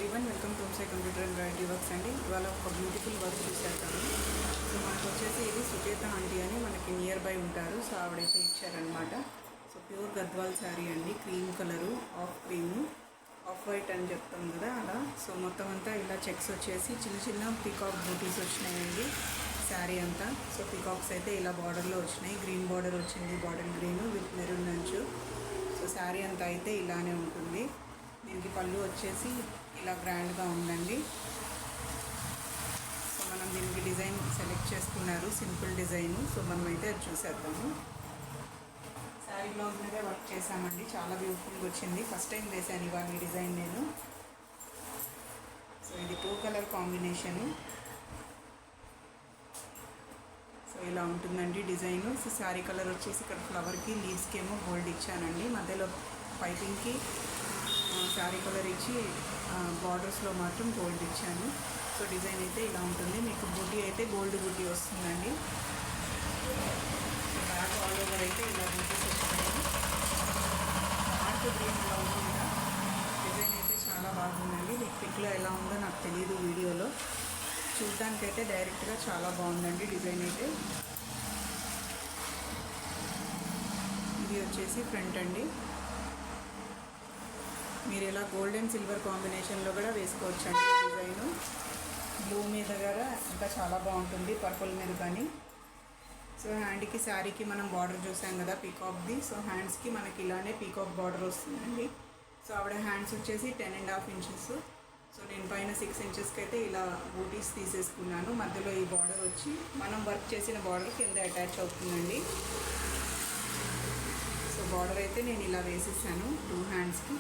Everyone, welcome to Sai computer embroidery works అండి. ఇవాళ ఒక బ్యూటిఫుల్ వర్క్ చూసేద్దాము. సో మనకు వచ్చేసి ఇది సుచేత ఆంటీ అని మనకి నియర్ బై ఉంటారు. సో ఆవిడైతే ఇచ్చారనమాట. సో ప్యూర్ గద్వాల్ శారీ అండి, cream colour, of cream, off white అని చెప్తాం కదా అలా. సో మొత్తం అంతా ఇలా చెక్స్ వచ్చేసి చిన్న చిన్న పీకాక్ బూటీస్ వచ్చినాయండి శారీ అంతా. సో పీకాక్స్ అయితే ఇలా బార్డర్లో వచ్చినాయి. గ్రీన్ బార్డర్ వచ్చింది, బార్డర్ గ్రీను విత్ మెరూన్ అంచు. సో శారీ అంతా అయితే ఇలానే ఉంటుంది. దీనికి పళ్ళు వచ్చేసి ఇలా గ్రాండ్గా ఉందండి. సో మనం దీనికి డిజైన్ సెలెక్ట్ చేసుకున్నారు, సింపుల్ డిజైను. సో మనం అయితే అది చూసేద్దాము. శారీ బ్లౌజ్ మీదే వర్క్ చేశామండి, చాలా బ్యూటిఫుల్గా వచ్చింది. ఫస్ట్ టైం వేసాను ఇవాళ ఈ డిజైన్ నేను. సో ఇది 2 కలర్ కాంబినేషను. సో ఇలా ఉంటుందండి డిజైను. సో శారీ కలర్ వచ్చేసి ఇక్కడ ఫ్లవర్కి, లీవ్స్కి ఏమో గోల్డ్ ఇచ్చానండి. మధ్యలో పైపింగ్కి శారీ కలర్ ఇచ్చి బార్డర్స్లో మాత్రం గోల్డ్ ఇచ్చాను. సో డిజైన్ అయితే ఇలా ఉంటుంది. మీకు బూటీ అయితే గోల్డ్ బూటీ వస్తుందండి. బ్యాక్ ఆల్ ఓవర్ అయితే ఇలా బూటీస్ వస్తాయి. డార్క్ గ్రీన్లో ఉంది. డిజైన్ అయితే చాలా బాగుందండి. మీకు పిక్లో ఎలా ఉందో నాకు తెలియదు, వీడియోలో చూడడానికైతే డైరెక్ట్గా చాలా బాగుందండి డిజైన్ అయితే. ఇది వచ్చేసి ఫ్రంట్ అండి. మీరు ఇలా గోల్డ్ అండ్ సిల్వర్ కాంబినేషన్లో కూడా వేసుకోవచ్చండి డిజైను. బ్లూ మీద కూడా ఇంకా చాలా బాగుంటుంది, పర్పుల్ మీద కానీ. సో హ్యాండ్కి, శారీకి మనం బార్డర్ చూసాం కదా పీకాక్ది. సో హ్యాండ్స్కి మనకి ఇలానే పీకాక్ బార్డర్ వస్తుందండి. సో ఆవిడ హ్యాండ్స్ వచ్చేసి 10.5 ఇంచెస్. సో నేను పైన 6 ఇంచెస్కి అయితే ఇలా బూటీస్ తీసేసుకున్నాను. మధ్యలో ఈ బార్డర్ వచ్చి మనం వర్క్ చేసిన బార్డర్ కింద అటాచ్ అవుతుందండి. సో బార్డర్ అయితే నేను ఇలా వేసేసాను 2 హ్యాండ్స్కి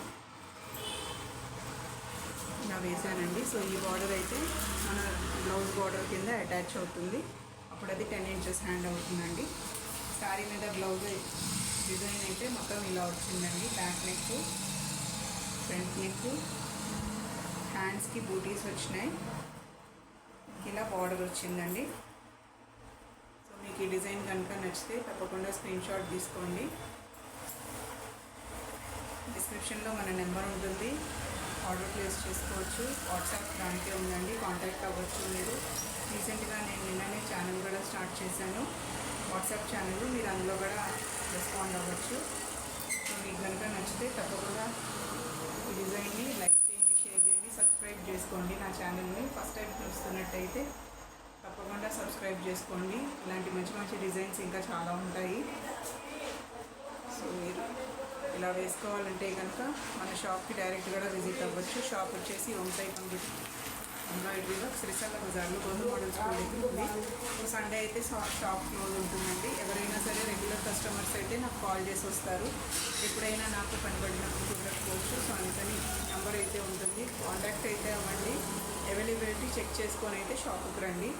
ఇలా వేసానండి. సో ఈ బార్డర్ అయితే మన బ్లౌజ్ బార్డర్ కింద అటాచ్ అవుతుంది. అప్పుడు అది 10 ఇంచెస్ హ్యాండ్ అవుతుందండి. శారీ మీద బ్లౌజ్ డిజైన్ అయితే మొత్తం ఇలా వచ్చిందండి. బ్యాక్ నెక్, ఫ్రంట్ నెక్, హ్యాండ్స్కి బూటీస్ వచ్చినాయి. ఇలా బార్డర్ వచ్చిందండి. సో మీకు ఈ డిజైన్ కనుక నచ్చితే తప్పకుండా స్క్రీన్ షాట్ తీసుకోండి. డిస్క్రిప్షన్లో మన నెంబర్ ఉంటుంది, ఆర్డర్ ప్లేస్ చేసుకోవచ్చు. వాట్సాప్ దానికే ఉందండి, కాంటాక్ట్ అవ్వచ్చు మీరు. రీసెంట్గా నేను నిన్ననే ఛానల్ కూడా స్టార్ట్ చేశాను, వాట్సాప్ ఛానల్. మీరు అందులో కూడా రెస్పాండ్ అవ్వచ్చు. సో మీకు కనుక నచ్చితే తప్పకుండా ఈ డిజైన్ని లైక్ చేయండి, షేర్ చేయండి, సబ్స్క్రైబ్ చేసుకోండి నా ఛానల్ని. ఫస్ట్ టైం చూస్తున్నట్టయితే తప్పకుండా సబ్స్క్రైబ్ చేసుకోండి. ఇలాంటి మంచి మంచి డిజైన్స్ ఇంకా చాలా ఉంటాయి. సో మీరు ఇలా వేసుకోవాలంటే కనుక మన షాప్కి డైరెక్ట్ కూడా విజిట్ అవ్వచ్చు. షాప్ వచ్చేసి సై కంప్యూటర్ ఎంబ్రాయిడరీ వర్క్స్, శ్రీశైల బజార్లో గోల్డ్ మోడల్ స్కూల్ దగ్గర ఉంది. సండే అయితే షాప్ క్లోజ్ ఉంటుందండి. ఎవరైనా సరే రెగ్యులర్ కస్టమర్స్ అయితే నాకు కాల్ చేసి వస్తారు. ఎప్పుడైనా నాకు పనిపడినప్పుడు కుదరకపోవచ్చు. సో అందుకని నెంబర్ అయితే ఉంటుంది, కాంటాక్ట్ అయితే అవ్వండి. అవైలబిలిటీ చెక్ చేసుకొని అయితే షాప్కి రండి.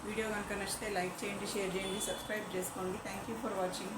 వీడియో కనుక నచ్చితే లైక్ చేయండి, షేర్ చేయండి, సబ్స్క్రైబ్ చేసుకోండి. Thank you for watching.